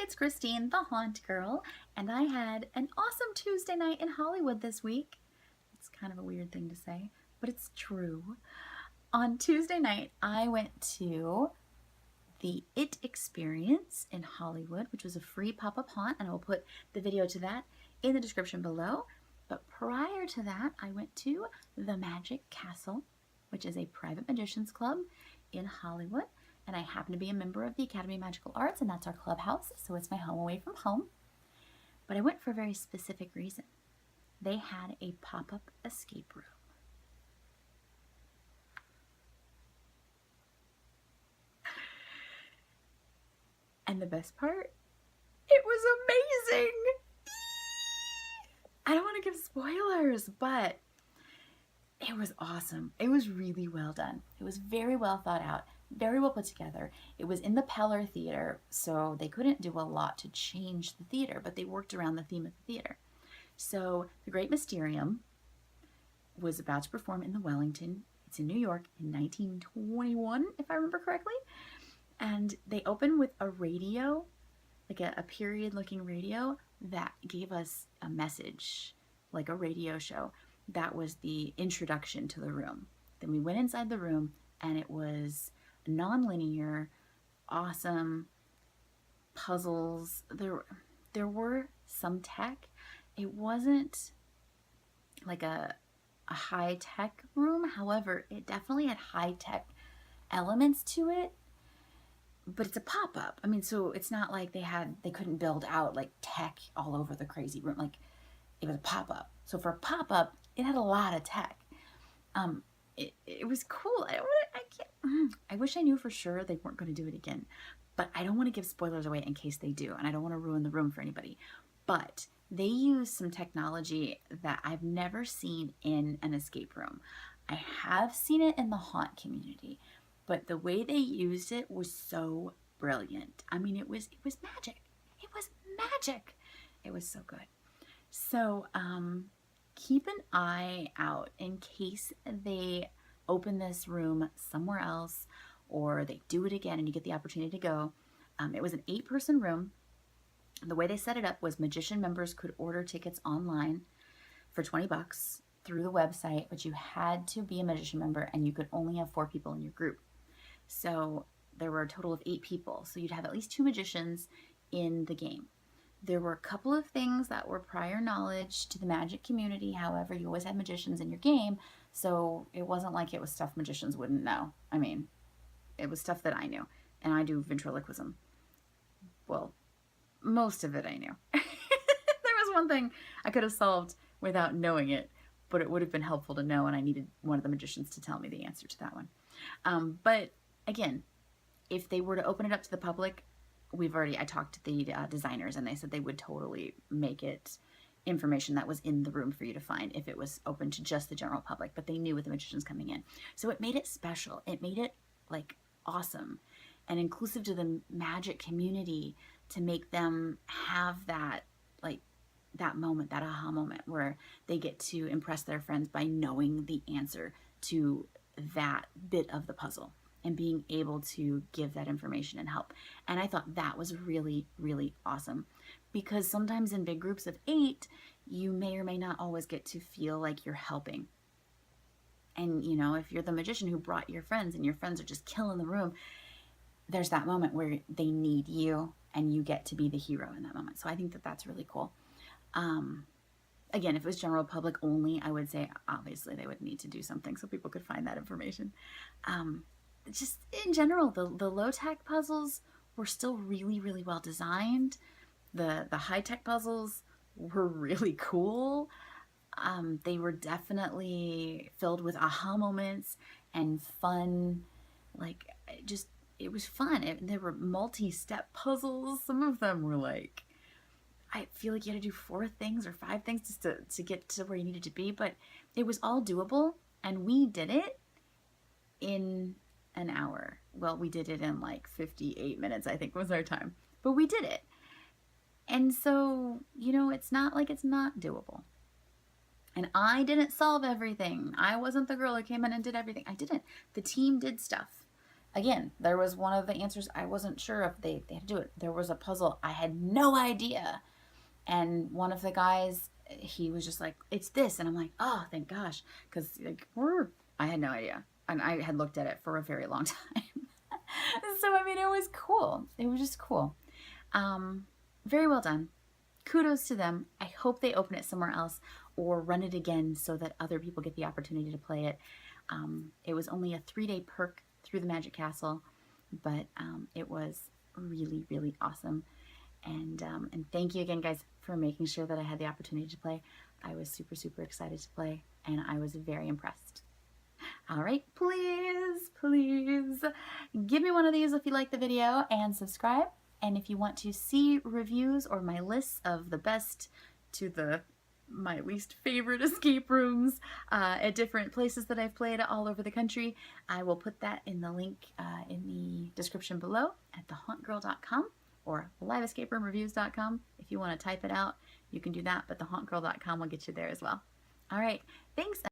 it's Christine, the Haunt Girl, and I had an awesome Tuesday night in Hollywood this week. It's kind of a weird thing to say, but it's true. On Tuesday night, I went to the It Experience in Hollywood, which was a free pop-up haunt, and I will put the video to that in the description below. But prior to that, I went to the Magic Castle, which is a private magician's club in Hollywood. And I happen to be a member of the Academy of Magical Arts, and that's our clubhouse, so it's my home away from home. But I went for a very specific reason. They had a pop-up escape room. And the best part, it was amazing! I don't want to give spoilers, but it was awesome. It was really well done. It was very well thought out. Very well put together. It was in the Peller Theater, so they couldn't do a lot to change the theater, but they worked around the theme of the theater. So the Great Mysterium was about to perform in the Wellington. It's in New York in 1921, if I remember correctly. And they opened with a radio, like a period-looking radio that gave us a message, like a radio show. That was the introduction to the room. Then we went inside the room, and it was non-linear, awesome puzzles. There were some tech. It wasn't like a high-tech room. However, it definitely had high-tech elements to it. But it's a pop-up. I mean, so it's not like they couldn't build out like tech all over the crazy room. Like, it was a pop-up. So for a pop-up, it had a lot of tech. It was cool. I wish I knew for sure they weren't going to do it again, but I don't want to give spoilers away in case they do, and I don't want to ruin the room for anybody. But they use some technology that I've never seen in an escape room. I have seen it in the haunt community, but the way they used it was so brilliant. I mean, it was magic. It was magic. It was so good. So, keep an eye out in case they open this room somewhere else or they do it again and you get the opportunity to go. It was an 8-person room. The way they set it up was magician members could order tickets online for 20 bucks through the website, but you had to be a magician member and you could only have 4 people in your group. So there were a total of 8 people. So you'd have at least 2 magicians in the game. There were a couple of things that were prior knowledge to the magic community. However, you always had magicians in your game, so it wasn't like it was stuff magicians wouldn't know. I mean, it was stuff that I knew, and I do ventriloquism. Well, most of it I knew. There was one thing I could have solved without knowing it, but it would have been helpful to know, and I needed one of the magicians to tell me the answer to that one. But again, if they were to open it up to the public, I talked to the designers, and they said they would totally make it information that was in the room for you to find if it was open to just the general public, but they knew with the magicians coming in. So it made it special. It made it like awesome and inclusive to the magic community to make them have that, like, that moment, that aha moment where they get to impress their friends by knowing the answer to that bit of the puzzle and being able to give that information and help. And I thought that was really, really awesome, because sometimes in big groups of 8, you may or may not always get to feel like you're helping. And, you know, if you're the magician who brought your friends and your friends are just killing the room, there's that moment where they need you and you get to be the hero in that moment. So I think that that's really cool. Again, if it was general public only, I would say obviously they would need to do something so people could find that information. Just in general, the low-tech puzzles were still really, really well designed. The high-tech puzzles were really cool. They were definitely filled with aha moments and fun. Like, it was fun. There were multi-step puzzles. Some of them were like, I feel like you had to do 4 things or 5 things just to get to where you needed to be, but it was all doable, and we did it in an hour. Well, we did it in like 58 minutes, I think was our time, but we did it. And so, you know, it's not like it's not doable. And I didn't solve everything. I wasn't the girl who came in and did everything. I didn't. The team did stuff. Again, there was one of the answers I wasn't sure if they had to do it. There was a puzzle I had no idea. And one of the guys, he was just like, it's this. And I'm like, oh, thank gosh. Because like, I had no idea. And I had looked at it for a very long time. So, I mean, it was cool. It was just cool. Very well done. Kudos to them. I hope they open it somewhere else or run it again so that other people get the opportunity to play it. It was only a 3-day perk through the Magic Castle, but it was really, really awesome. And thank you again, guys, for making sure that I had the opportunity to play. I was super, super excited to play, and I was very impressed. All right, please, please give me one of these if you like the video and subscribe. And if you want to see reviews or my lists of the best to my least favorite escape rooms at different places that I've played all over the country, I will put that in the link in the description below at thehauntgirl.com or liveescaperoomreviews.com. If you want to type it out, you can do that, but thehauntgirl.com will get you there as well. All right, thanks.